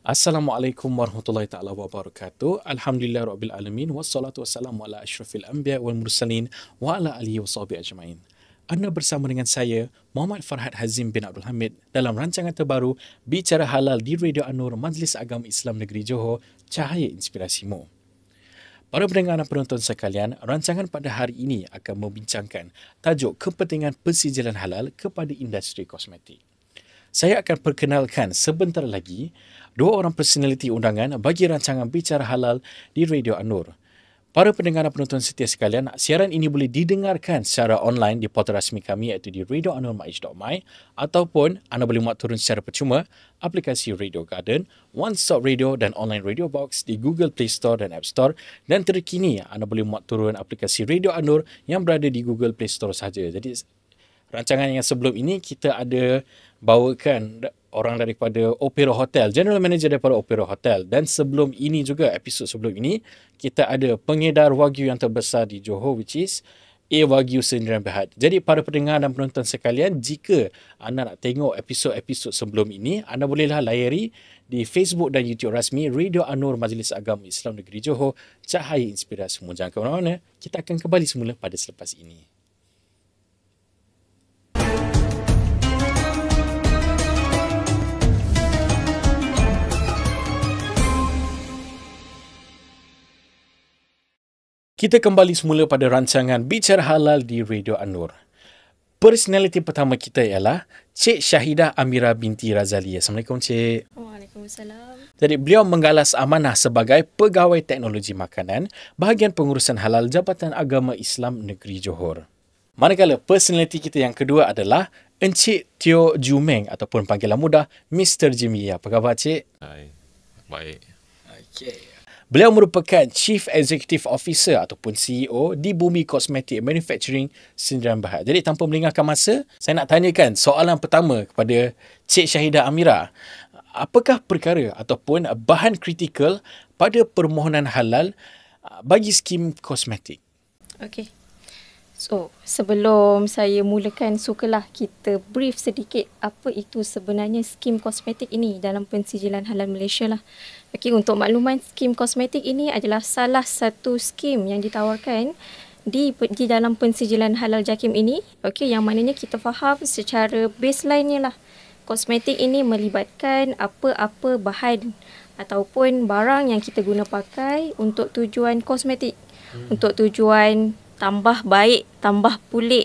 Assalamualaikum warahmatullahi taala wabarakatuh. Alhamdulillah rabbil alamin wassalatu wassalamu ala asyrafil anbiya wal mursalin wa ala alihi washabihi ajmain. Anda bersama dengan saya Muhammad Farhad Hazim bin Abdul Hamid dalam rancangan terbaru Bicara Halal di Radio An-Nur Majlis Agama Islam Negeri Johor, Cahaya Inspirasimu. Para pendengar dan penonton sekalian, rancangan pada hari ini akan membincangkan tajuk kepentingan pensijilan halal kepada industri kosmetik. Saya akan perkenalkan sebentar lagi dua orang personaliti undangan bagi rancangan Bicara Halal di Radio An-Nur. Para pendengar dan penonton setia sekalian, siaran ini boleh didengarkan secara online di portal rasmi kami iaitu di radioanurmaiz.my ataupun anda boleh muat turun secara percuma aplikasi Radio Garden, One Stop Radio dan Online Radio Box di Google Play Store dan App Store, dan terkini anda boleh muat turun aplikasi Radio An-Nur yang berada di Google Play Store sahaja. Jadi rancangan yang sebelum ini kita ada bawakan orang daripada Opera Hotel, General Manager daripada Opera Hotel, dan sebelum ini juga, episod sebelum ini, kita ada pengedar Wagyu yang terbesar di Johor, which is A Wagyu Sdn Bhd. Jadi para pendengar dan penonton sekalian, jika anda nak tengok episod-episod sebelum ini, anda bolehlah layari di Facebook dan YouTube rasmi Radio An-Nur Majlis Agama Islam Negeri Johor, Cahaya Inspirasimu. Jangan ke mana-mana, kita akan kembali semula pada selepas ini. Kita kembali semula pada rancangan Bicara Halal di Radio An-Nur. Personaliti pertama kita ialah Cik Syahidah Amira binti Razali. Assalamualaikum, Cik. Waalaikumsalam. Jadi, beliau menggalas amanah sebagai Pegawai Teknologi Makanan, Bahagian Pengurusan Halal Jabatan Agama Islam Negeri Johor. Manakala personaliti kita yang kedua adalah Encik Teo Jumeng ataupun panggilan mudah Mr. Jimmy. Apa khabar, Cik? Hai, baik. Okey. Beliau merupakan Chief Executive Officer ataupun CEO di Bumi Cosmetic Manufacturing Sdn Bhd. Jadi tanpa melengahkan masa, saya nak tanyakan soalan pertama kepada Cik Syahidah Amira. Apakah perkara ataupun bahan kritikal pada permohonan halal bagi skim kosmetik? Okey. So, sebelum saya mulakan, sukalah kita brief sedikit apa itu sebenarnya skim kosmetik ini dalam pensijilan halal Malaysia lah. Okey, untuk makluman, skim kosmetik ini adalah salah satu skim yang ditawarkan di dalam pensijilan halal JAKIM ini. Okey, yang maknanya kita faham secara baseline-nya lah. Kosmetik ini melibatkan apa-apa bahan ataupun barang yang kita guna pakai untuk tujuan kosmetik. Untuk tujuan tambah baik, tambah pulih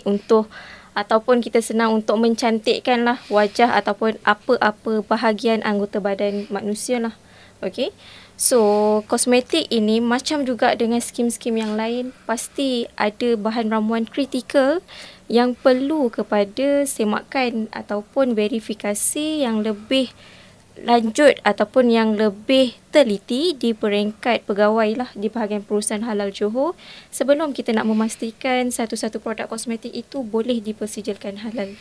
ataupun kita senang untuk mencantikkanlah wajah ataupun apa-apa bahagian anggota badan manusia lah. Okey. So, kosmetik ini macam juga dengan skim-skim yang lain, pasti ada bahan ramuan kritikal yang perlu kepada semakan ataupun verifikasi yang lebih lanjut ataupun yang lebih teliti di peringkat pegawai lah di bahagian perusahaan halal Johor sebelum kita nak memastikan satu-satu produk kosmetik itu boleh dipersijilkan halal.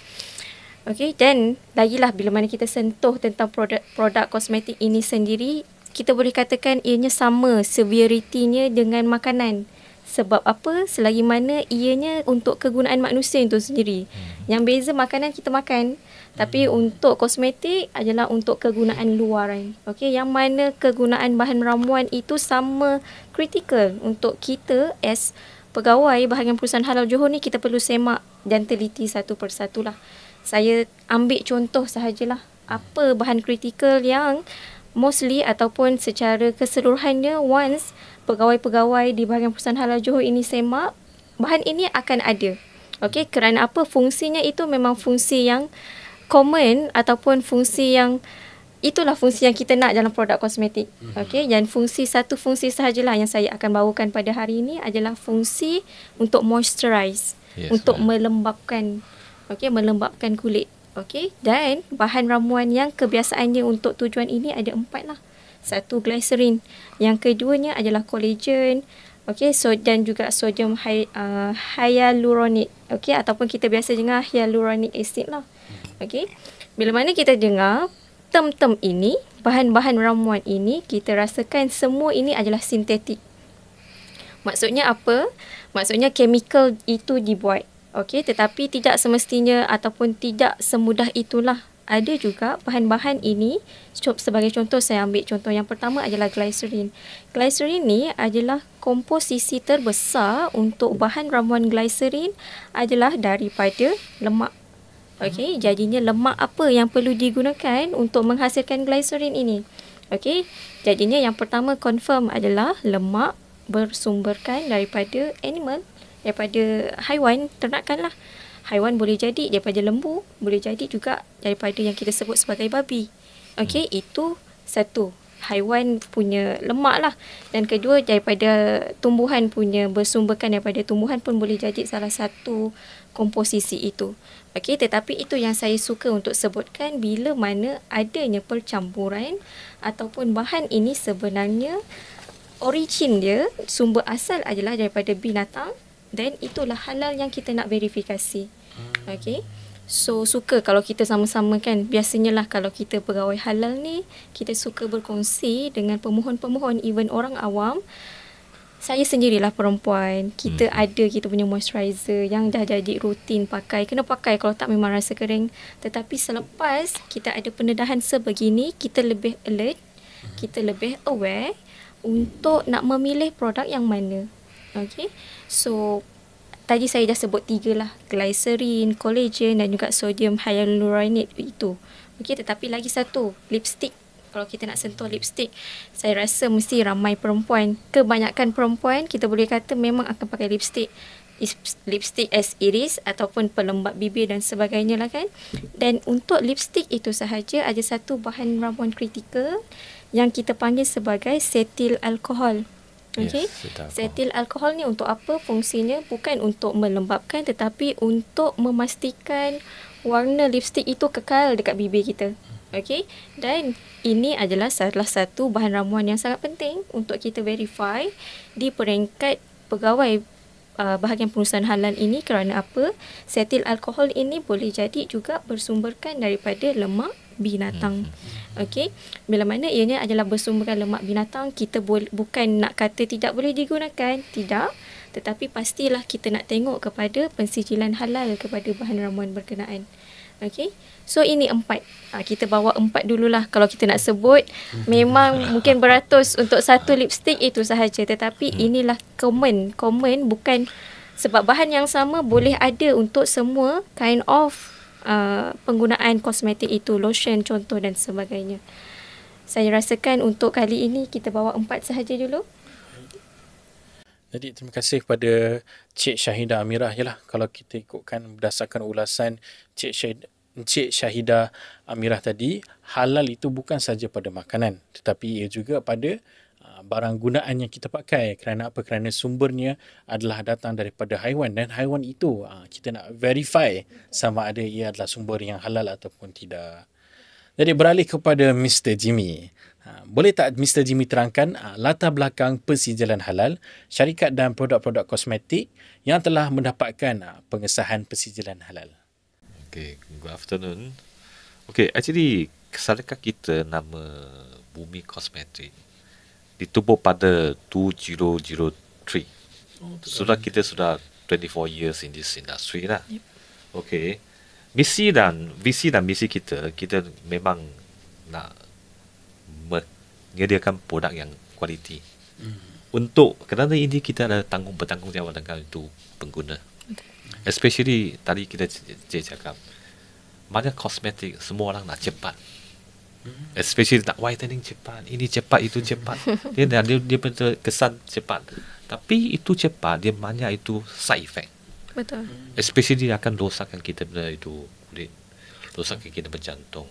Okey, dan lagilah bila mana kita sentuh tentang produk kosmetik ini sendiri, kita boleh katakan ianya sama severity-nya dengan makanan. Sebab apa? Selagi mana ianya untuk kegunaan manusia itu sendiri. Yang beza makanan kita makan, tapi untuk kosmetik adalah untuk kegunaan luaran. Okey, yang mana kegunaan bahan ramuan itu sama kritikal untuk kita as pegawai bahagian perusahaan halal Johor ni, kita perlu semak dan teliti satu persatu lah. Saya ambil contoh sahajalah apa bahan kritikal yang mostly ataupun secara keseluruhannya once pegawai-pegawai di bahagian perusahaan halal Johor ini semak, bahan ini akan ada. Okey, kerana apa? Fungsinya itu memang fungsi yang common ataupun fungsi yang itulah fungsi yang kita nak dalam produk kosmetik. Okey, dan satu fungsi sahajalah yang saya akan bawakan pada hari ini adalah fungsi untuk moisturize, untuk melembapkan, melembapkan kulit. Okey, dan bahan ramuan yang kebiasaannya untuk tujuan ini ada 4 lah. Satu, glycerin. Yang keduanya adalah collagen. Okey, dan juga sodium hyaluronic. Okey, ataupun kita biasa dengar hyaluronic acid lah. Okey, bila mana kita dengar term-term ini, bahan-bahan ramuan ini, kita rasakan semua ini adalah sintetik. Maksudnya apa? Maksudnya chemical itu dibuat. Okey, tetapi tidak semestinya ataupun tidak semudah itulah ada juga bahan-bahan ini, sebagai contoh saya ambil contoh yang pertama adalah glycerin. Glycerin ni adalah komposisi terbesar untuk bahan ramuan glycerin adalah daripada lemak. Okey, jadinya lemak apa yang perlu digunakan untuk menghasilkan glycerin ini? Okey, jadinya yang pertama confirm adalah lemak bersumberkan daripada animal, daripada haiwan ternakan lah. Haiwan boleh jadi daripada lembu, boleh jadi juga daripada yang kita sebut sebagai babi. Okey, itu satu. Haiwan punya lemak lah. Dan kedua, daripada tumbuhan punya, bersumberkan daripada tumbuhan pun boleh jadi salah satu komposisi itu. Okey, tetapi itu yang saya suka untuk sebutkan bila mana adanya percampuran ataupun bahan ini sebenarnya origin dia, sumber asal adalah daripada binatang dan itulah halal yang kita nak verifikasi. Okey. So suka kalau kita sama-sama kan, biasanya lah kalau kita pegawai halal ni, kita suka berkongsi dengan pemohon-pemohon, even orang awam. Saya sendirilah perempuan, kita ada kita punya moisturizer yang dah jadi rutin pakai, kena pakai, kalau tak memang rasa kering. Tetapi selepas kita ada pendedahan sebegini, kita lebih alert, kita lebih aware untuk nak memilih produk yang mana. Okay, so tadi saya dah sebut 3 lah, glycerin, collagen dan juga sodium hyaluronate itu. Okay, tetapi lagi satu, lipstick. Kalau kita nak sentuh lipstick, saya rasa mesti ramai perempuan, kebanyakan perempuan kita boleh kata memang akan pakai lipstick. Lipstick as iris ataupun pelembab bibir dan sebagainya lah kan. Dan untuk lipstick itu sahaja ada satu bahan ramuan kritikal yang kita panggil sebagai cetyl alkohol. Okay. Yes, cetyl alkohol ni untuk apa fungsinya? Bukan untuk melembabkan tetapi untuk memastikan warna lipstick itu kekal dekat bibir kita. Okay. Dan ini adalah salah satu bahan ramuan yang sangat penting untuk kita verify di peringkat pegawai bahagian perusahaan halal ini. Kerana apa? Cetyl alkohol ini boleh jadi juga bersumberkan daripada lemak binatang. Okey, bila mana ianya adalah bersumberkan lemak binatang, kita bukan nak kata tidak boleh digunakan, tidak, tetapi pastilah kita nak tengok kepada pensijilan halal kepada bahan ramuan berkenaan. Okey, so ini 4. Kita bawa 4 dululah. Kalau kita nak sebut, memang mungkin beratus untuk satu lipstick itu sahaja, tetapi inilah common, bukan sebab bahan yang sama boleh ada untuk semua kind of penggunaan kosmetik itu, lotion contoh dan sebagainya. Saya rasakan untuk kali ini kita bawa 4 sahaja dulu. Jadi terima kasih kepada Cik Syahidah Amirah. Yalah, kalau kita ikutkan berdasarkan ulasan Cik Syahidah Amirah tadi, halal itu bukan saja pada makanan tetapi ia juga pada barang gunaan yang kita pakai. Kerana apa? Kerana sumbernya adalah datang daripada haiwan dan haiwan itu kita nak verify sama ada ia adalah sumber yang halal ataupun tidak. Jadi beralih kepada Mr. Jimmy. Boleh tak Mr. Jimmy terangkan latar belakang Persijilan Halal, syarikat dan produk-produk kosmetik yang telah mendapatkan pengesahan Persijilan Halal? Okay, good afternoon. Okay, actually syarikat kita nama Bumi Kosmetik ditubuh pada 2003. Sudah kita sudah 24 years in this industry lah. Yep. Okay. Visi dan misi kita memang nak menyediakan produk yang kualiti. Untuk kerana ini kita ada bertanggungjawab dengan itu pengguna. Especially tadi kita cakap, mana kosmetik semua orang nak cepat. Especially nak whitening cepat, ini cepat, itu cepat. Dia betul kesan cepat. Tapi itu cepat, dia banyak itu side effect. Betul. Especially dia akan rosakkan kita itu kulit, rosakkan kita berjantung.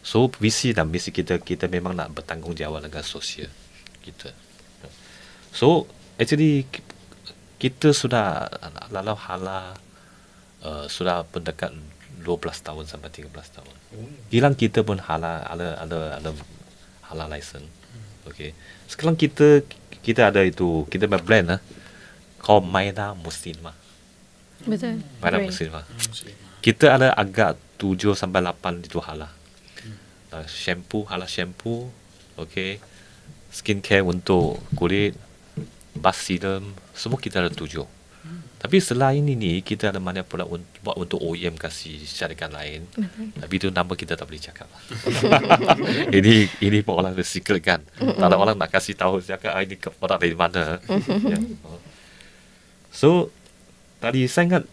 So visi dan misi kita memang nak bertanggungjawab dengan sosial kita. So actually kita sudah lalu halal sudah mendekat 12 tahun sampai 13 tahun. Hilang kita pun halal ada halal license. Okay. Sekarang kita ada itu, kita blend called Maida Muslimah. Betul. Maida Muslimah. Kita ada agak 7 sampai 8 itu halal. Shampoo, halal shampoo. Okay. Skincare untuk kulit, bath serum, semua kita ada 7. Tapi selain ini, kita ada mana pula buat untuk OEM kasih syarikat lain. Tapi itu nama kita tak boleh cakap. ini pun orang secret kan. Kalau orang nak kasih tahu cakap ini produk dari mana. Ya. So, tadi saya ingat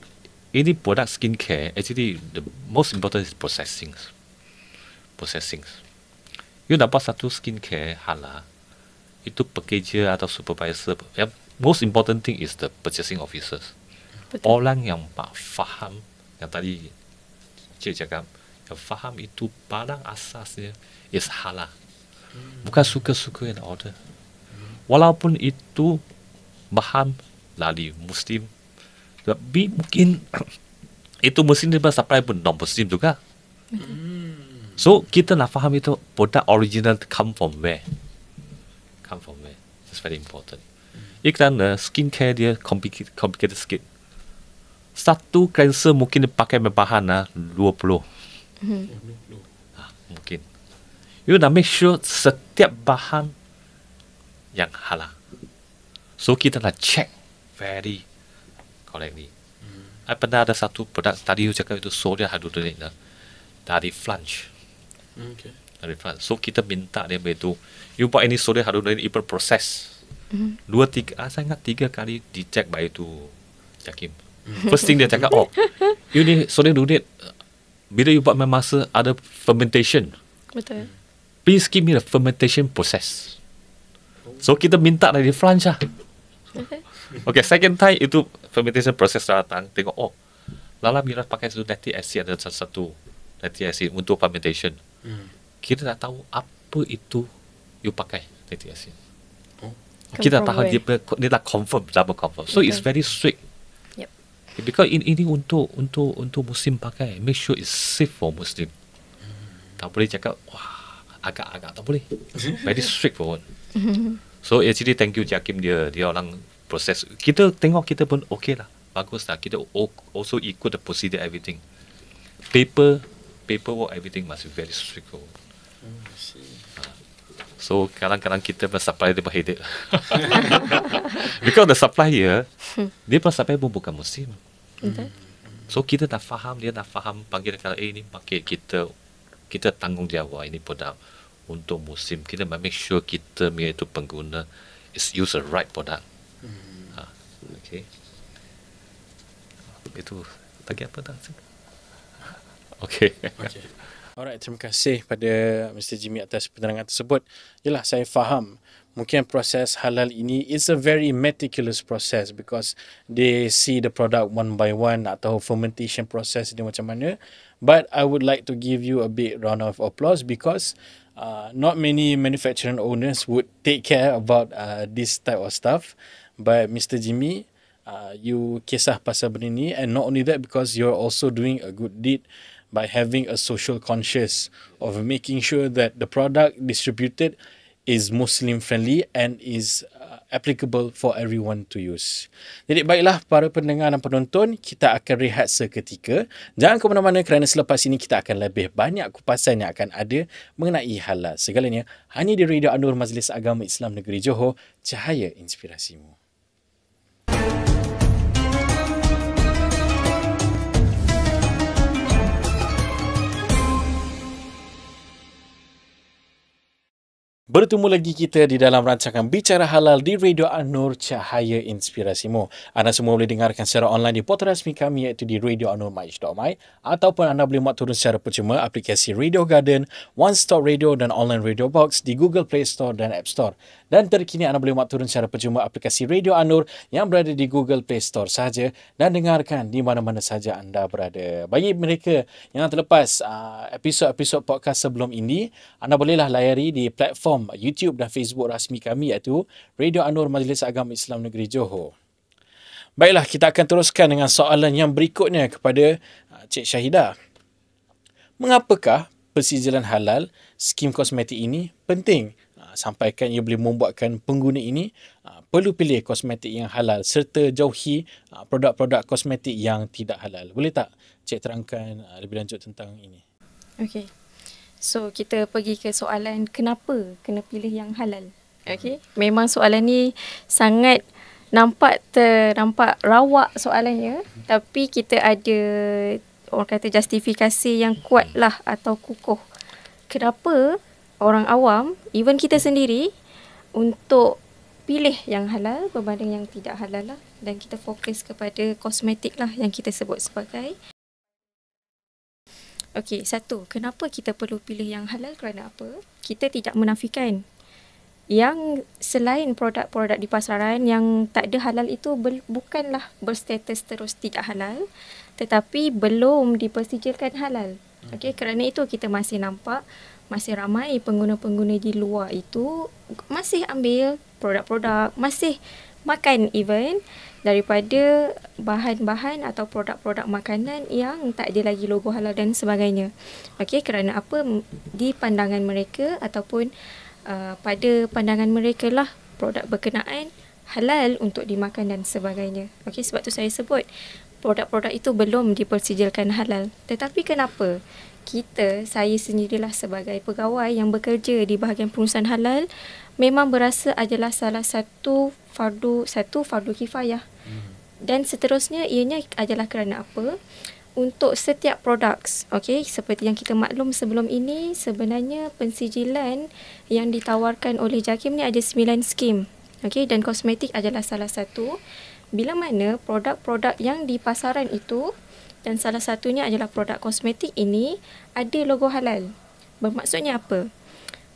ini produk skincare, actually the most important is processing. You dapat satu skincare halal, itu pekerja atau supervisor. Yang most important thing is the purchasing officers. Betul. Orang yang faham, yang tadi Cik cakap, yang faham itu barang asasnya is halal. Bukan suka-suka yang order. Walaupun itu bahan dari Muslim, tapi mungkin itu Muslim dia supply pun non-Muslim juga. So, kita nak faham itu produk original come from where. It's very important. Kerana skincare dia complicated sikit. Satu cleanser mungkin dia pakai bahan 20. Mungkin. You nak make sure setiap bahan yang halal. So, kita nak check very correctly. I pernah ada satu produk, tadi you cakap itu sodium hydrogenate dari flange. Dari flange. So, kita minta dia begitu. You buat ini sodium hydrogenate, even process. 2-3, saya ingat 3 kali dicek by itu Jakim. First thing dia cakap, you ni sodium hydrogenate, bila you buat masa ada fermentation. Betul. Please give me the fermentation process. So, kita minta dari flange lah. Okay, second time itu fermentation process datang, tengok, Lala Mira pakai satu lactic acid, ada satu lactic acid untuk fermentation. Kita tak tahu apa itu you pakai lactic acid. Kita tahu dia dah confirm, double confirm. So it's very strict. Yep. Because ini untuk Muslim pakai, make sure it's safe for Muslim. Tak boleh cakap agak-agak, tak boleh. Very straightforward. So actually thank you Jakim, dia orang proses. Kita tengok kita pun okay lah, bagus lah. Kita also ikut the procedure everything. Paperwork everything must be very straightforward. So kadang-kadang kita supply dia berheadache. Because the supplier, dia supply pun bukan Muslim. So kita dah faham, dia dah faham panggil kalau ini pakai kita tanggungjawab ini produk untuk Muslim. Kita make sure kita iaitu pengguna is use the right product. Okay. Itu lagi apa tak? Okay. Alright, terima kasih pada Mr. Jimmy atas penerangan tersebut. Yalah, saya faham. Mungkin proses halal ini is a very meticulous process because they see the product one by one atau fermentation process dia macam mana. But I would like to give you a big round of applause because not many manufacturing owners would take care about this type of stuff. But Mr. Jimmy, you kisah pasal benda ni, and not only that, because you're also doing a good deed by having a social conscious of making sure that the product distributed is Muslim friendly and is applicable for everyone to use. Jadi baiklah para pendengar dan penonton, kita akan rehat seketika. Jangan ke mana-mana kerana selepas ini kita akan lebih banyak kupasan yang akan ada mengenai halal segalanya hanya di Radio An-Nur Majlis Agama Islam Negeri Johor, cahaya inspirasimu. Bertemu lagi kita di dalam rancangan Bicara Halal di Radio An-Nur, cahaya inspirasimu. Anda semua boleh dengarkan secara online di portal rasmi kami iaitu di radioanurmaj.my ataupun anda boleh muat turun secara percuma aplikasi Radio Garden, One Stop Radio dan Online Radio Box di Google Play Store dan App Store. Dan terkini anda boleh muat turun secara percuma aplikasi Radio An-Nur yang berada di Google Play Store sahaja dan dengarkan di mana-mana sahaja anda berada. Bagi mereka yang terlepas episod-episod podcast sebelum ini, anda bolehlah layari di platform YouTube dan Facebook rasmi kami iaitu Radio An-Nur Majlis Agama Islam Negeri Johor. Baiklah, kita akan teruskan dengan soalan yang berikutnya kepada Cik Syahidah. Mengapakah persijilan halal skim kosmetik ini penting? Sampaikan ia boleh membuatkan pengguna ini perlu pilih kosmetik yang halal serta jauhi produk-produk kosmetik yang tidak halal. Boleh tak Cik terangkan lebih lanjut tentang ini? Okey. So, kita pergi ke soalan kenapa kena pilih yang halal. Okay. Memang soalan ni sangat nampak rawak soalannya, tapi kita ada orang kata justifikasi yang kuat lah atau kukuh. Kenapa orang awam, even kita sendiri, untuk pilih yang halal berbanding yang tidak halal lah, dan kita fokus kepada kosmetik lah yang kita sebut sebagai. Okey, satu, kenapa kita perlu pilih yang halal? Kerana apa? Kita tidak menafikan yang selain produk-produk di pasaran yang tak ada halal itu bukanlah berstatus terus tidak halal, tetapi belum dipersijilkan halal. Okey, kerana itu kita masih nampak masih ramai pengguna-pengguna di luar itu masih ambil produk-produk, masih makan even daripada bahan-bahan atau produk-produk makanan yang tak ada lagi logo halal dan sebagainya. Okey, kerana apa? Di pandangan mereka ataupun pada pandangan mereka lah produk berkenaan halal untuk dimakan dan sebagainya. Okey, sebab tu saya sebut produk-produk itu belum dipersijilkan halal. Tetapi kenapa saya sendirilah sebagai pegawai yang bekerja di bahagian pengurusan halal memang berasa adalah salah satu fardu kifayah. Dan seterusnya ianya adalah kerana apa? Untuk setiap produk, okey, seperti yang kita maklum sebelum ini, sebenarnya pensijilan yang ditawarkan oleh JAKIM ni ada 9 skim. Okey, dan kosmetik adalah salah satu. Bila mana produk-produk yang di pasaran itu, dan salah satunya adalah produk kosmetik ini, ada logo halal. Bermaksudnya apa?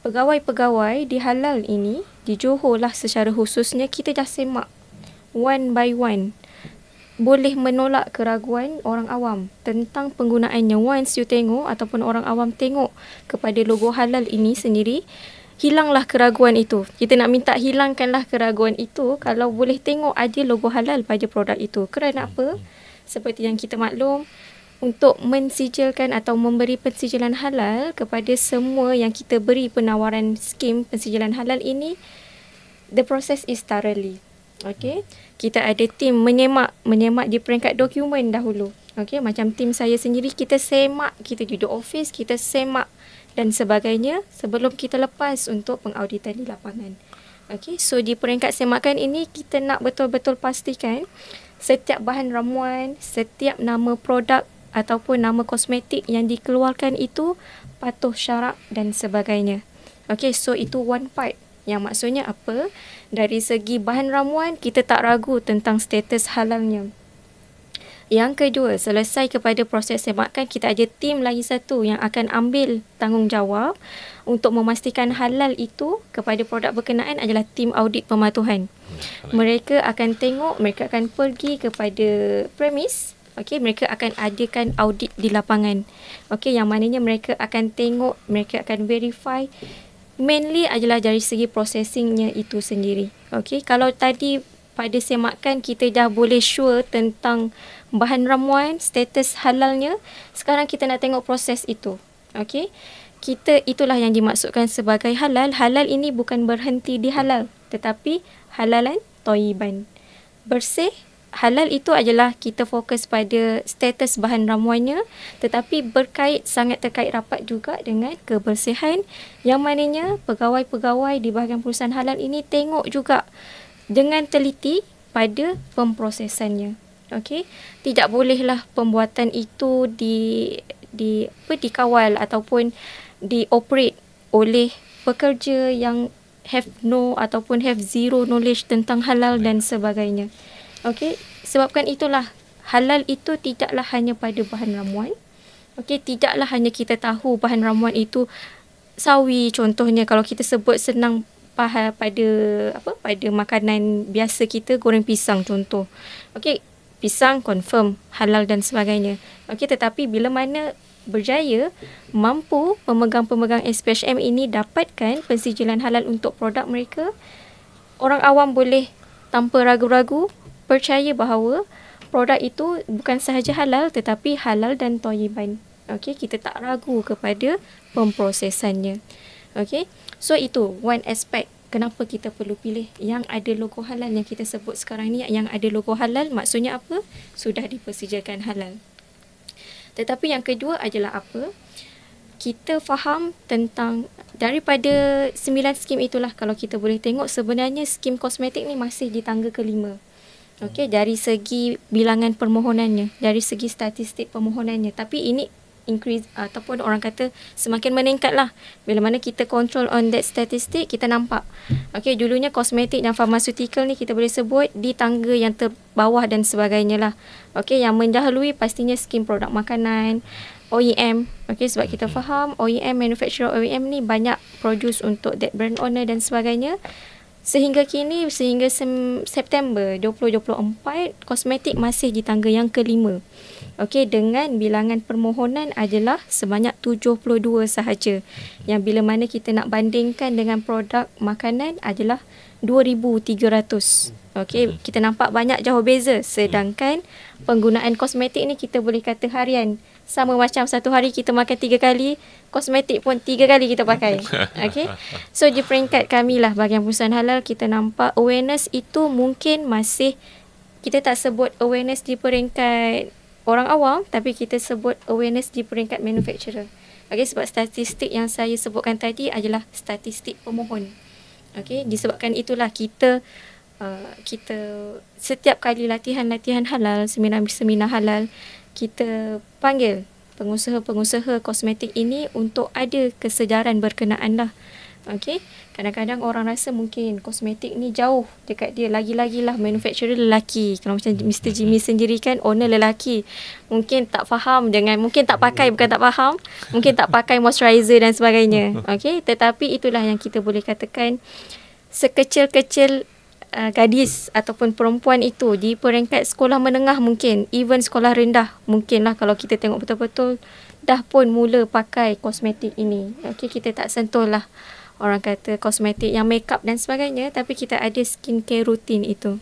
Pegawai-pegawai di halal ini, di Johor lah secara khususnya, kita dah semak one by one. Boleh menolak keraguan orang awam tentang penggunaannya. Once you tengok ataupun orang awam tengok kepada logo halal ini sendiri, hilanglah keraguan itu. Kita nak minta hilangkanlah keraguan itu kalau boleh tengok ada logo halal pada produk itu. Kerana apa? Seperti yang kita maklum, untuk mensijilkan atau memberi pensijilan halal kepada semua yang kita beri penawaran skim pensijilan halal ini, the process is thoroughly. Okey, kita ada tim menyemak di peringkat dokumen dahulu. Okey, macam tim saya sendiri, kita semak, kita duduk office, kita semak dan sebagainya sebelum kita lepas untuk pengauditan di lapangan. Okey, so di peringkat semakan ini kita nak betul-betul pastikan setiap bahan ramuan, setiap nama produk ataupun nama kosmetik yang dikeluarkan itu patuh syarak dan sebagainya. Okey, so itu one part. Yang maksudnya apa? Dari segi bahan ramuan, kita tak ragu tentang status halalnya. Yang kedua, selesai kepada proses semakan, kita ada tim lagi satu yang akan ambil tanggungjawab untuk memastikan halal itu kepada produk berkenaan adalah tim audit pematuhan. Mereka akan tengok, mereka akan pergi kepada premis. Okey, mereka akan adakan audit di lapangan. Okey, yang maknanya mereka akan tengok, mereka akan verify. Mainly adalah dari segi processingnya itu sendiri. Okey, kalau tadi pada semakan kita dah boleh sure tentang bahan ramuan, status halalnya, sekarang kita nak tengok proses itu. Okey, itulah yang dimaksudkan sebagai halal. Halal ini bukan berhenti di halal, tetapi halalan thayyiban. Bersih. Halal itu adalah kita fokus pada status bahan ramuannya, tetapi sangat terkait rapat juga dengan kebersihan, yang maknanya pegawai-pegawai di bahagian perusahaan halal ini tengok juga dengan teliti pada pemprosesannya. Okey, tidak bolehlah pembuatan itu dikawal ataupun dioperate oleh pekerja yang have no ataupun have zero knowledge tentang halal dan sebagainya. Okey, sebabkan itulah halal itu tidaklah hanya pada bahan ramuan. Okey, tidaklah hanya kita tahu bahan ramuan itu sawi contohnya, kalau kita sebut senang pada makanan biasa kita, goreng pisang contoh. Okey, pisang confirm halal dan sebagainya. Okey, tetapi bila mana berjaya mampu pemegang-pemegang SPHM ini dapatkan pensijilan halal untuk produk mereka, orang awam boleh tanpa ragu-ragu percaya bahawa produk itu bukan sahaja halal tetapi halal dan thayyiban. Okey, kita tak ragu kepada pemprosesannya. Okey, so itu one aspek kenapa kita perlu pilih yang ada logo halal yang kita sebut sekarang ni. Yang ada logo halal maksudnya apa? Sudah dipersijilkan halal. Tetapi yang kedua adalah apa? kita faham tentang daripada 9 skim itulah, kalau kita boleh tengok sebenarnya skim kosmetik ni masih di tangga kelima. Okey, dari segi bilangan permohonannya, dari segi statistik permohonannya. Tapi ini increase ataupun orang kata semakin meningkat lah. Bila mana kita control on that statistik, kita nampak. Okey, dulunya kosmetik dan pharmaceutical ni kita boleh sebut di tangga yang terbawah dan sebagainya lah. Okey, yang mendahului pastinya skim produk makanan, OEM. Okey, sebab kita faham OEM, manufacturer OEM ni banyak produce untuk that brand owner dan sebagainya. Sehingga kini, sehingga September 2024, kosmetik masih di tangga yang kelima. Okey, dengan bilangan permohonan adalah sebanyak 72 sahaja. Yang bila mana kita nak bandingkan dengan produk makanan adalah 2,300. Okey, kita nampak banyak jauh beza. Sedangkan penggunaan kosmetik ni kita boleh kata harian. Sama macam satu hari kita makan 3 kali, kosmetik pun 3 kali kita pakai. Okay. So di peringkat kami lah, bahagian perusahaan halal, kita nampak awareness itu mungkin masih, kita tak sebut awareness di peringkat orang awam, tapi kita sebut awareness di peringkat manufacturer. Okay, sebab statistik yang saya sebutkan tadi adalah statistik pemohon. Okay, disebabkan itulah kita setiap kali latihan halal, seminar halal, kita panggil pengusaha-pengusaha kosmetik ini untuk ada kesedaran berkenaan lah. Okay. Kadang-kadang orang rasa mungkin kosmetik ni jauh dekat dia. Lagi-lagi lah manufacturer lelaki. Kalau macam Mr. Jimmy sendiri kan, owner lelaki. Mungkin tak faham dengan, mungkin tak pakai, bukan tak faham. Mungkin tak pakai moisturizer dan sebagainya. Okay. Tetapi itulah yang kita boleh katakan, sekecil-kecil gadis ataupun perempuan itu di peringkat sekolah menengah mungkin, even sekolah rendah mungkinlah, kalau kita tengok betul-betul dah pun mula pakai kosmetik ini. Okey, kita tak sentuh lah orang kata kosmetik yang makeup dan sebagainya, tapi kita ada skincare rutin itu.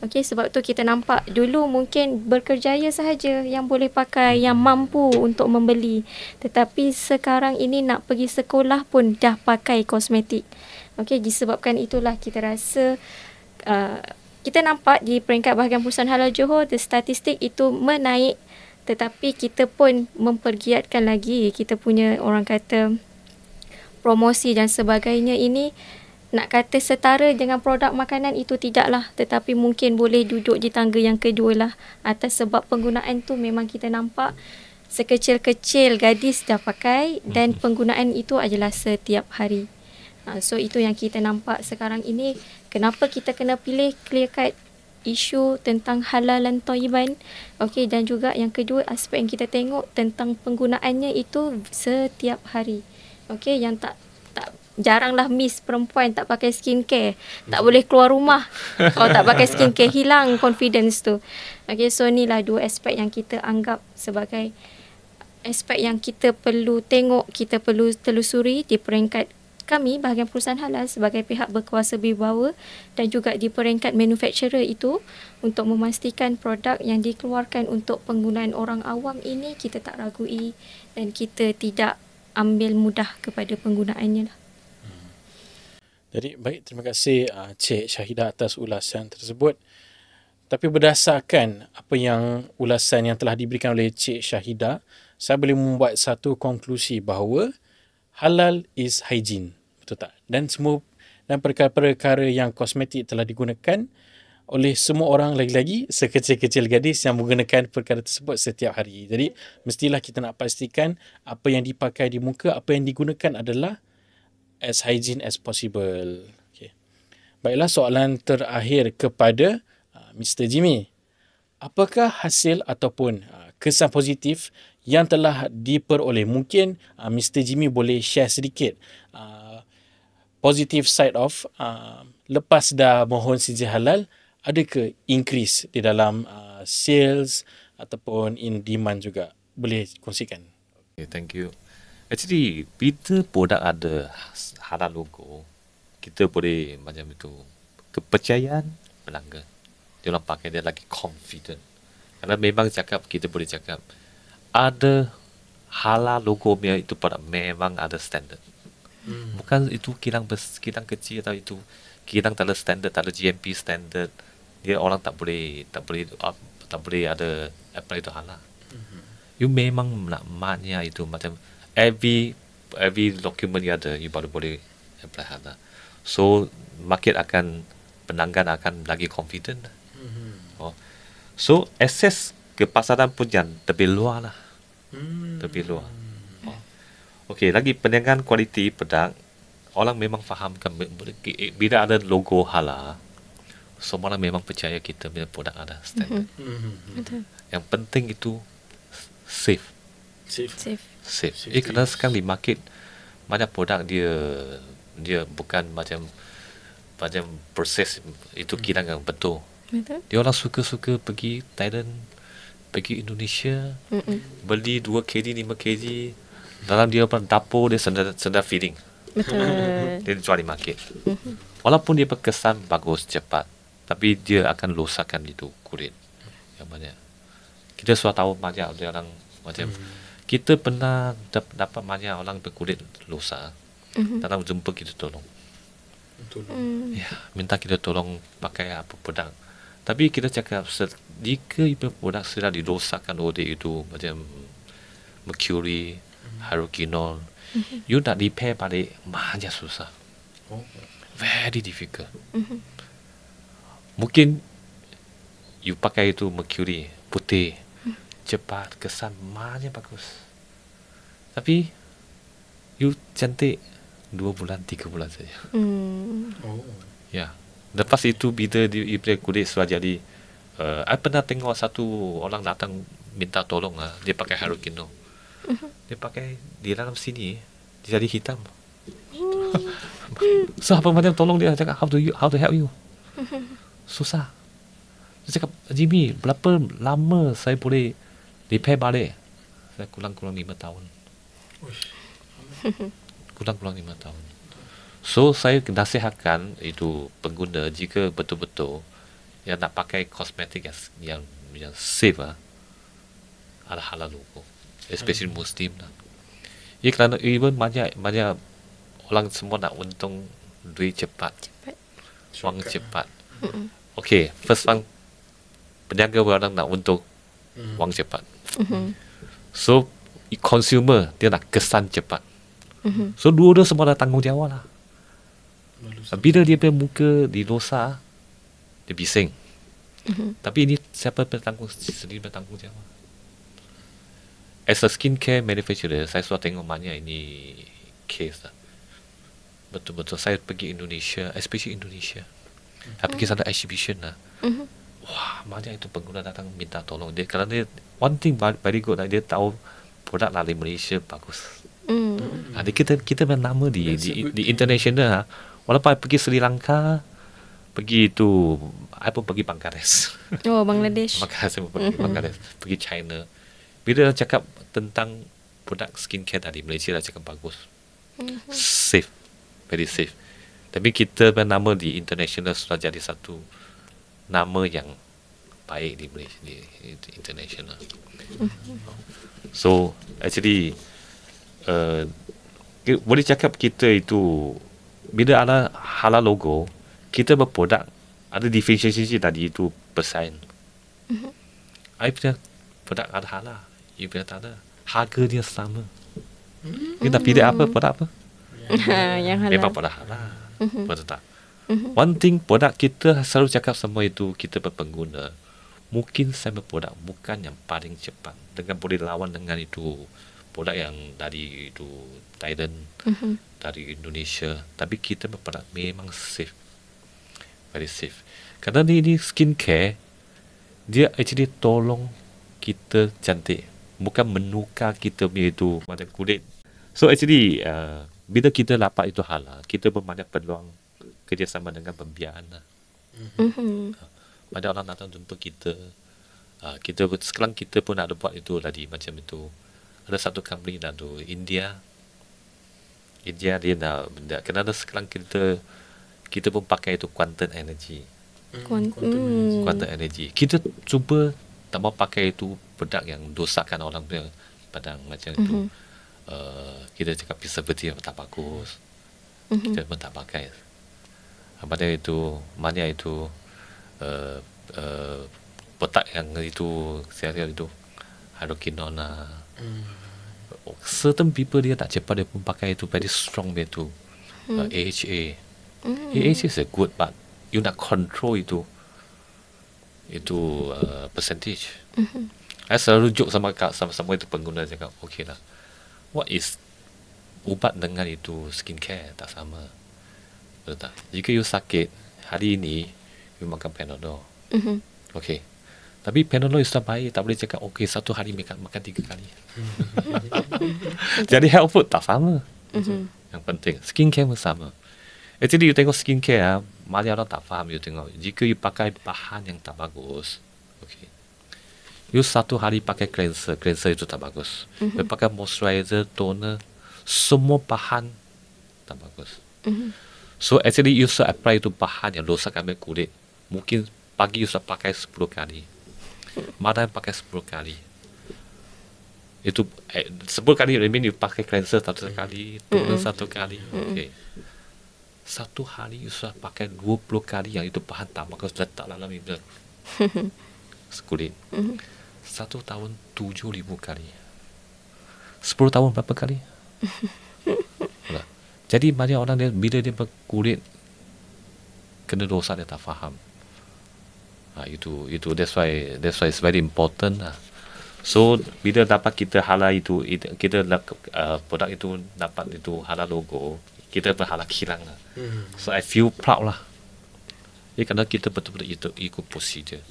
Okey, sebab tu kita nampak dulu mungkin berkerjaya sahaja yang boleh pakai, yang mampu untuk membeli. Tetapi sekarang ini nak pergi sekolah pun dah pakai kosmetik. Okey, disebabkan itulah kita rasa kita nampak di peringkat bahagian perusahaan halal Johor, the statistik itu menaik, tetapi kita pun mempergiatkan lagi kita punya orang kata promosi dan sebagainya ini. Nak kata setara dengan produk makanan itu tidaklah, tetapi mungkin boleh duduk di tangga yang kedua lah, atas sebab penggunaan tu memang kita nampak sekecil-kecil gadis dah pakai dan penggunaan itu adalah setiap hari. So itu yang kita nampak sekarang ini. Kenapa kita kena pilih clear cut isu tentang halal dan thayyiban. Okey, dan juga yang kedua, aspek yang kita tengok tentang penggunaannya itu setiap hari. Okey, yang tak jaranglah miss perempuan tak pakai skincare. Tak boleh keluar rumah kalau tak pakai skincare, hilang confidence tu. Okey, so inilah dua aspek yang kita anggap sebagai aspek yang kita perlu tengok, kita perlu telusuri di peringkat kami bahagian perusahaan halal sebagai pihak berkuasa berwibawa, dan juga di peringkat manufacturer itu, untuk memastikan produk yang dikeluarkan untuk penggunaan orang awam ini kita tak ragui dan kita tidak ambil mudah kepada penggunaannya lah. Jadi baik, terima kasih Cik Syahidah atas ulasan tersebut. Tapi berdasarkan apa yang ulasan yang telah diberikan oleh Cik Syahidah, saya boleh membuat satu konklusi bahawa halal is hygiene. Betul tak? Dan perkara-perkara yang kosmetik telah digunakan oleh semua orang, lagi-lagi sekecil-kecil gadis yang menggunakan perkara tersebut setiap hari. Jadi mestilah kita nak pastikan apa yang dipakai di muka, apa yang digunakan adalah as hygiene as possible. Okay. Baiklah, soalan terakhir kepada Mr. Jimmy. Apakah hasil ataupun kesan positif yang telah diperoleh? Mungkin Mr. Jimmy boleh share sedikit positive side of lepas dah mohon sijil halal, ada ke increase di dalam sales ataupun in demand juga? Boleh kongsikan. Okay, thank you. Actually, bila produk ada halal logo, kita boleh macam itu, kepercayaan pelanggan. Dia orang pakai, dia lagi confident. Karena memang kita boleh cakap, ada halal logo itu pada memang ada standard. Bukan itu kilang kecil atau itu kilang tak ada standard, tak ada GMP standard. Dia orang tak boleh ada apply itu halal. You memang nak maknya itu macam every document you ada, you baru boleh apply HALA. So market akan, pelanggan akan lagi confident. Oh. So akses ke pasaran pun yang lebih luar lah. Lebih luar. Oh. Okey, lagi perniagaan kualiti produk, orang memang fahamkan bila ada logo HALA, semua orang memang percaya kita punya produk ada standard. Betul. Yang penting itu safe. Safe. Kerana sekarang di market banyak produk dia bukan macam proses itu kira yang betul. Betul. Dia orang suka pergi Thailand, pergi Indonesia, beli 2 kg, 5 kg, dalam dia dapur dia sedar feeling. Betul. Dia jual di market. Walaupun dia berkesan bagus, cepat, tapi dia akan rosakkan itu kulit. Yang banyak. Kita sudah tahu banyak orang macam kita pernah dapat banyak orang berkulit rosak. Dalam jumpa kita tolong. Ya, minta kita tolong pakai apa produk. Tapi kita cakap jika produk sudah dirosakkan oleh itu macam mercury, hydroquinone, you nak repair balik banyak susah. Very difficult. Mungkin you pakai itu mercury putih, cepat, kesan banyak bagus. Tapi you cantik 2 bulan, 3 bulan saja. Ya. Lepas itu bila kulit sudah jadi, I pernah tengok satu orang datang minta tolong lah, dia pakai hydroquinone. Dia pakai di dalam sini dia jadi hitam. So apa macam tolong dia cakap how to help you. Susah. Dia cakap, Jimmy, berapa lama saya boleh repair balik? Saya kurang-kurang 5 tahun. Kurang-kurang 5 tahun. So saya nasihatkan itu pengguna, jika betul-betul yang nak pakai kosmetik yang safe lah, ada halal logo, especially Muslim lah. Ya, kerana even banyak orang semua nak untung duit cepat. Wang cepat. Okay, first one, peniaga orang nak untung wang cepat. So consumer dia nak kesan cepat. So dua-dua semua dah tanggungjawab lah. Bila dia punya muka dirosak, dia bising. Tapi ini siapa sendiri bertanggungjawab. As a skincare manufacturer, saya sudah tengok banyak ini case lah. Betul-betul saya pergi Indonesia, especially Indonesia. Saya pergi sana exhibition lah. Wah, banyak itu pengguna datang minta tolong dia. Kerana dia, one thing very good lah, dia tahu produk dari Malaysia bagus. Kita bernama di international. Walaupun I pergi Sri Lanka, pergi itu, I pun pergi Bangladesh. Oh, Bangladesh. Saya pun pergi Bangladesh, pergi China. Bila cakap tentang produk skincare dari Malaysia, dah cakap bagus. Safe, very safe. Tapi kita bernama di international sudah jadi satu nama yang baik di Malaysia, di international. So actually boleh cakap kita itu bila ada halal logo, kita berproduk ada diferensiasi tadi itu persaing. I punya produk ada halal, you punya tak ada. Harga dia sama. Kita pilih apa, produk apa? Yang halal. Memang produk halal. Betul tak? One thing, produk kita selalu cakap semua itu, kita berpengguna, mungkin saya berproduk bukan yang paling cepat dengan boleh lawan dengan itu produk yang dari itu Thailand, dari Indonesia, tapi kita berproduk memang safe, very safe. Kerana ini skincare, dia actually tolong kita cantik, bukan menukar kita punya itu macam kulit. So actually bila kita dapat itu halal, kita berbanyak peluang kerjasama dengan pembiayaan lah. Ada orang datang jumpa kita. Sekarang kita pun ada buat itu tadi macam itu. Ada satu company dari India dia nak benda. Kerana sekarang kita pun pakai itu quantum energy. Quantum energy. Kita cuba tak mau pakai itu produk yang dosakkan orang punya padang macam itu. Kita cakap preservative tak bagus. Kita pun tak pakai. Pada itu banyak itu otak yang itu saya lihat itu hydroquinone lah, certain people dia tak cepat, dia pun pakai itu very strong dia tu. AHA. AHA is a good, but you nak control itu percentage. Saya selalu joke sama itu pengguna, cakap, okay lah, what is ubat dengan itu skincare tak sama. Betul tak? Jika you sakit hari ini, you makan Panadol. Okay. Tapi Panadol you sudah baik, tak boleh cakap okay satu hari makan 3 kali. Jadi health food tak sama. Yang penting skincare pun sama. Actually you tengok skincare, banyak orang tak faham. You tengok, jika you pakai bahan yang tak bagus, okay, you satu hari pakai cleanser itu tak bagus. You pakai moisturizer, toner, semua bahan tak bagus. So actually you should apply itu bahan yang rosakkan kulit. Mungkin pagi you sudah pakai 10 kali, malam pakai 10 kali. Itu 10 kali, I mean you pakai cleanser satu kali, toner satu kali. Okay. Satu hari you sudah pakai 20 kali yang itu bahan tak bagus letak dalam kulit. 1 tahun 7,000 kali. 10 tahun berapa kali? Jadi banyak orang dia, bila dia berkulit kena rosak, dia tak faham. Itu that's why it's very important lah. So bila dapat kita halal itu kita produk itu dapat itu halal logo, kita berhalal kilang lah. So I feel proud lah. Kerana kita betul-betul ikut prosedur.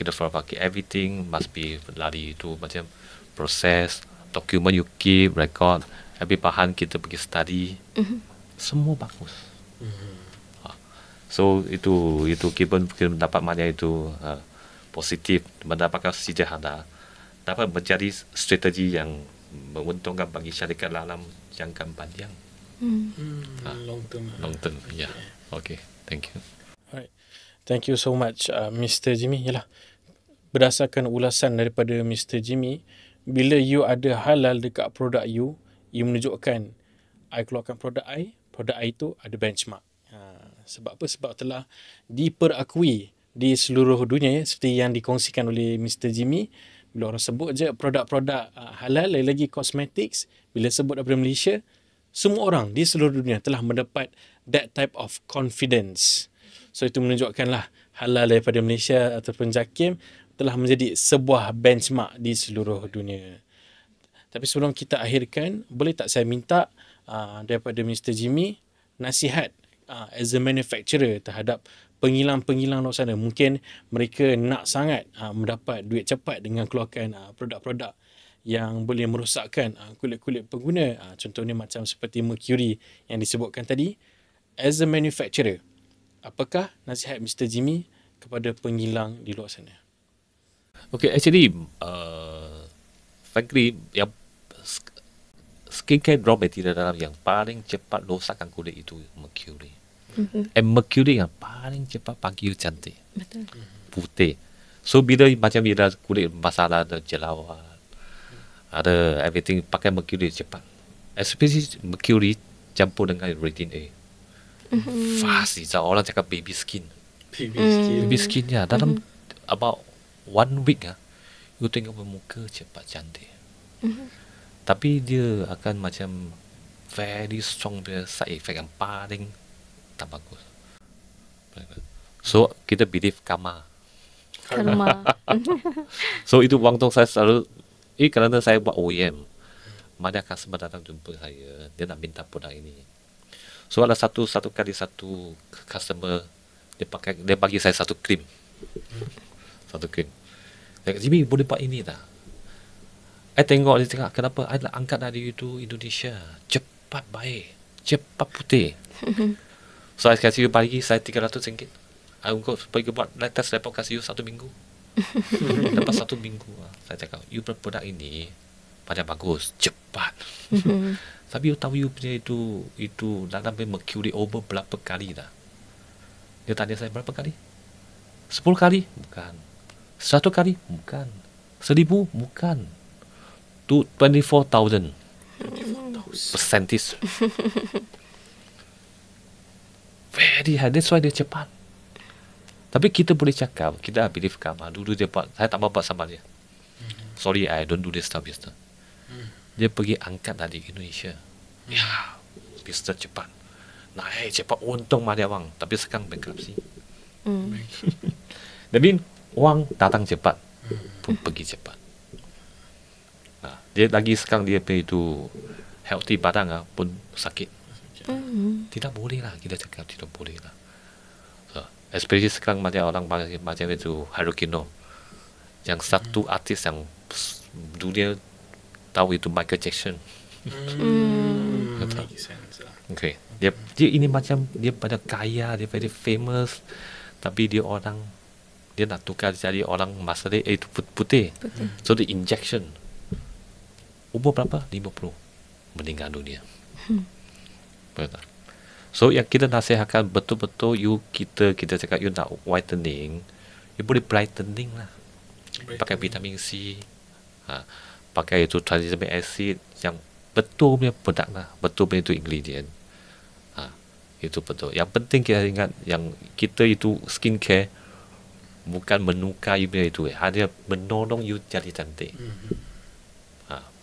Kita pakai everything must be lari itu macam proses, dokumen you keep, record, every bahan kita pergi study, semua bagus. So itu kita dapat mana itu positif, mendapatkan sejahtera, dapat menjadi strategi yang menguntungkan bagi syarikat dalam jangka panjang. Long term. Yeah. Okay, thank you. Alright. Thank you so much, Mr. Jimmy. Yalah, berdasarkan ulasan daripada Mr. Jimmy, bila you ada halal dekat produk you menunjukkan I keluarkan produk I itu ada benchmark. Sebab apa? Sebab telah diperakui di seluruh dunia, seperti yang dikongsikan oleh Mr. Jimmy. Bila orang sebut je produk-produk halal, lagi cosmetics, bila sebut daripada Malaysia, semua orang di seluruh dunia telah mendapat that type of confidence. So itu menunjukkanlah halal daripada Malaysia ataupun JAKIM telah menjadi sebuah benchmark di seluruh dunia. Tapi sebelum kita akhirkan, boleh tak saya minta daripada Mr. Jimmy nasihat as a manufacturer terhadap pengilang-pengilang luar sana. Mungkin mereka nak sangat mendapat duit cepat dengan keluarkan produk-produk yang boleh merosakkan kulit-kulit pengguna. Contohnya macam seperti mercury yang disebutkan tadi. As a manufacturer, apakah nasihat Mr. Jimmy kepada pengilang di luar sana? Okay, actually, frankly, yang skincare raw material dalam yang paling cepat rosakkan kulit itu mercury. And mercury yang paling cepat bagi cantik. Betul. Putih. So bila kulit masalah, ada jerawat, ada everything, pakai mercury cepat. Especially mercury campur dengan retin A. Fast. Orang cakap baby skin. Baby skin ya. Dalam about 1 week you tengok muka cepat cantik. Tapi dia akan macam very strong dia side effect yang paling tak bagus. So kita believe karma. So itu waktu saya selalu kerana saya buat OEM, mana customer datang jumpa saya, dia nak minta produk ini. So ada satu customer dia bagi saya satu krim. Satu krim. Dia kata, Jimmy boleh buat ini tak? Saya tengok dia cakap, kenapa I nak angkat dari itu Indonesia? Cepat baik, cepat putih. So I kasih you bagi saya RM300. I go pergi buat test report, kasih you 1 minggu. Lepas 1 minggu saya cakap, you produk ini pada bagus, cepat. Tapi you tahu you punya itu dalam mercury over berapa kali dah? Dia tanya saya berapa kali? 10 kali? Bukan. 100 kali? Bukan. 1,000? Bukan. 24,000 percentage. Very high. That's why dia cepat. Tapi kita boleh cakap, kita believe karma. Dulu dia buat, saya tak mau buat sama dia. Sorry, I don't do this stuff. dia pergi angkat dari Indonesia. Ya, bisnes cepat. Naik cepat, untung banyak wang. Tapi sekarang bankruptcy. Tapi wang datang cepat, pun pergi cepat. Dia lagi sekarang dia itu healthy badan pun sakit. Tidak boleh lah, kita cakap tidak boleh lah. So, especially sekarang macam orang macam itu Harukino, yang satu artis yang dunia tahu itu Michael Jackson. Makes sense lah. Okay. Dia ini macam dia pada kaya, dia very famous, tapi dia nak tukar jadi orang masalah itu putih. So the injection. Umur berapa? 50. Meninggal dunia. Betul. So yang kita nasihatkan betul-betul kita cakap you nak whitening, you boleh brightening lah. Pakai vitamin C, pakai itu tranexamic acid yang betul punya produk lah, betul punya itu ingredient. Itu betul. Yang penting kita ingat yang kita itu skincare bukan menukar you punya itu, hanya menolong you jadi cantik.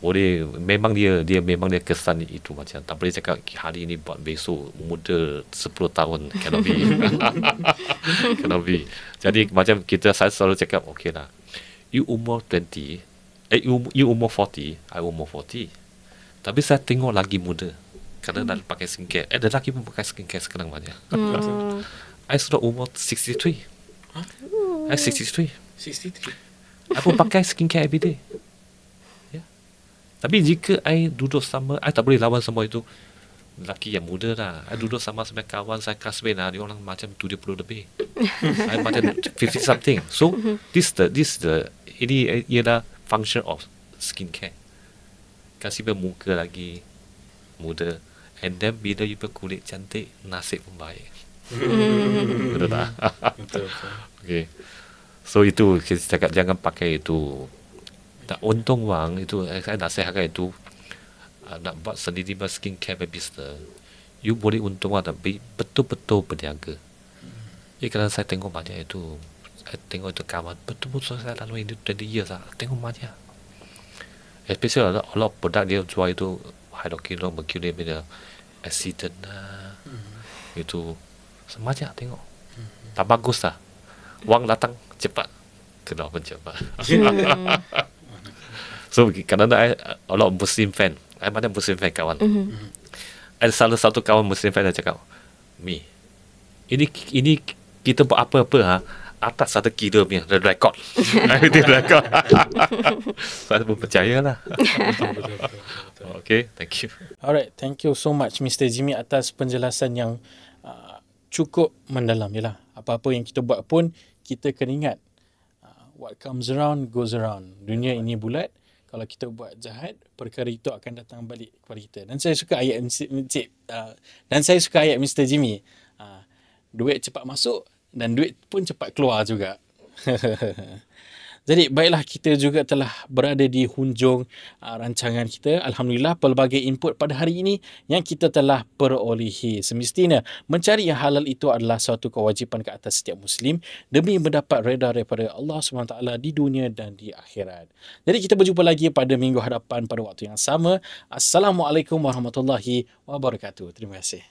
Boleh memang dia memang dia kesan itu macam tak boleh cakap hari ini buat besok muda 10 tahun, cannot be. Cannot be. Jadi macam saya selalu cakap okay lah, you umur 20, you umur 40, I umur 40, tapi saya tengok lagi muda kerana dah pakai skincare. Lelaki pun pakai skincare sekarang banyak. I sudah umur 63. I 63. 63. I pun pakai skincare everyday. Tapi jika I duduk sama, I tak boleh lawan semua itu lelaki yang muda lah. I duduk sama kawan saya classmate lah, dia orang macam 70 lebih. I macam 50 something. So ini ialah function of skincare. Kasih bermuka lagi muda, and then bila you berkulit cantik, nasib pun baik. Betul tak? Betul. Okay. So itu kita cakap jangan pakai itu. Tak untung wang itu, saya nasihatkan itu nak buat sendiri skincare business, you boleh untung tapi betul-betul berniaga. Kerana saya tengok banyak itu, saya tengok itu kawan betul-betul saya lalui ini 20 years lah, tengok banyak. Especially a lot of produk dia jual itu hydroquinone, mercury punya acid lah, itu semacam tengok. Tak bagus lah. Wang datang cepat, kena pun cepat. So kerana a lot of Muslim fan, I mana Muslim fan kawan. Ada salah satu kawan Muslim fan yang cakap, Mi, ini kita buat apa-apa atas ada kira punya record. Dia record. Saya pun percaya lah. Okay, thank you. Alright, thank you so much Mr. Jimmy atas penjelasan yang cukup mendalam. Yalah, apa-apa yang kita buat pun kita kena ingat, what comes around goes around. Dunia ini bulat. Kalau kita buat jahat, perkara itu akan datang balik kepada kita. Dan saya suka ayat Mr. Jimmy. Duit cepat masuk dan duit pun cepat keluar juga. Jadi baiklah, kita juga telah berada di hujung rancangan kita. Alhamdulillah, pelbagai input pada hari ini yang kita telah perolehi. Semestinya mencari yang halal itu adalah suatu kewajipan ke atas setiap Muslim demi mendapat redha daripada Allah SWT di dunia dan di akhirat. Jadi kita berjumpa lagi pada minggu hadapan pada waktu yang sama. Assalamualaikum warahmatullahi wabarakatuh. Terima kasih.